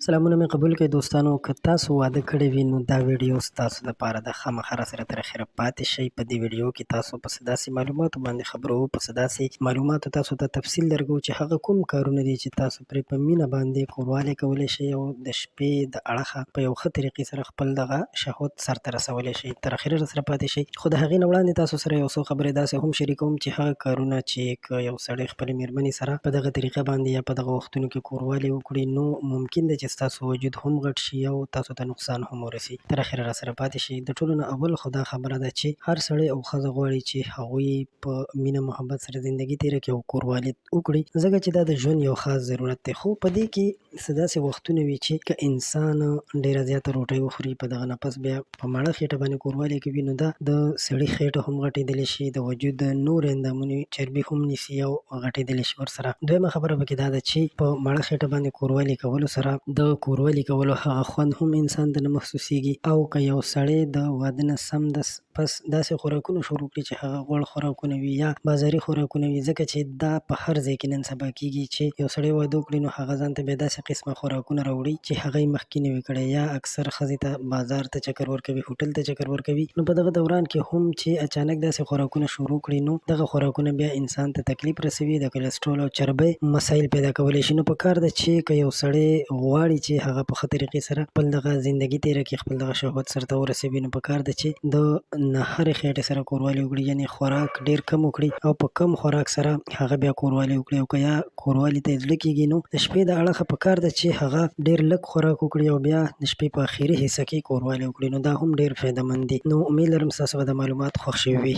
سلامونه مې قبول کړئ دوستانو. که تاسو واده کړی وي نو دا ویډیو ستاسو دپاره ده. خامخا راسره تر اخره پاتې شئ. په دې ویډیو کې تاسو په څه داسې معلوماتو باندې خبرو، په څه داسې معلوماتو تاسو ته تفصیل درکوو چې هغه کوم کارونه دي چې تاسو پرې په مینه باندې کوروالی کولی شئ او د شپې د اړخه په یو ښه طریقې سره خپل دغه شهوت سرته رسولی شئ. تر اخره راسره پاتې شئ. خو د هغې نه وړاندې تاسو سره یو څو خبرې داسې هم شریکوم چې هغه کارونه چې که یو سړی خپلې مېرمنې سره په دغه طریقه باندې یا په دغه وختونو کې کوروالی وکړي نو ممکن ده چې ستاسو وجود هم غټ شي او تاسو ته نقصان هم ورسي. تر اخره راسره پاتې شئ. د ټولو نه اول خو دا خبره ده چې هر سړی او ښځه غواړي چې هغوی په مینه محبت سره زندګي تېره کړي او کوروالی وکړي، ځکه چې دا د ژوند یو خاص ضرورت دی. خو په دې کې څه داسې وختونه وي چې که انسان ډېره زیاته روټۍ وخوري، په دغه نه پس بیا په ماړه خېټه باندې کوروالی کوي، نو دا د سړي خېټه هم غټېدلی شي، د وجود نور اندامونو چربي هم نیسي او غټېدلی شي ورسره. دویمه خبره پکې دا ده چې په ماړه خېټه باندې کوروالی کولو سره د کوروالی کولو هغه خوند هم انسان ته نه محسوسېږي. او که یو سړی د واده نه سمدس پس داسې خوراکونه شروع کړي چې هغه غوړ خوراکونه وي یا بازاري خوراکونه وي، ځکه چې دا په هر ځای کې نن سبا کېږي چې یو سړی واده وکړي نو هغه ځان ته بیا داسې قسمه خوراکونه راوړي چې هغه یې مخکې نه وي کړی، یا اکثر ښځې ته بازار ته چکر ورکوي، هوټل ته چکر ورکوي. نو په دغه دوران کې هم چې اچانک داسې خوراکونه شروع کړي نو دغه خوراکونه بیا انسان ته تکلیف رسوي، د کلسترول او چربۍ مسایل پیدا کولی شي. نو پکار ده چې که یو سړی غواړي چې هغه په ښه طریقې سره خپل دغه زندګي تېره کړي، خپل دغه شهوت سرته ورسوي، نو پکار ده چې د هرې خېټې سره کوروالی وکړي، یعنې خوراک ډېر کم وکړي او په کم خوراک سره هغه بیا کوروالی وکړي. او که یا کوروالی ته یې زړه کېږي نو د شپې د اړخه پکار ده چې هغه ډېر لږ خوراک وکړي او بیا د شپې په اخري حصه کې کوروالی وکړي، نو دا هم ډېر فایده مند دي. نو امید لرم ستاسو به دا معلومات خوښ شوي وي.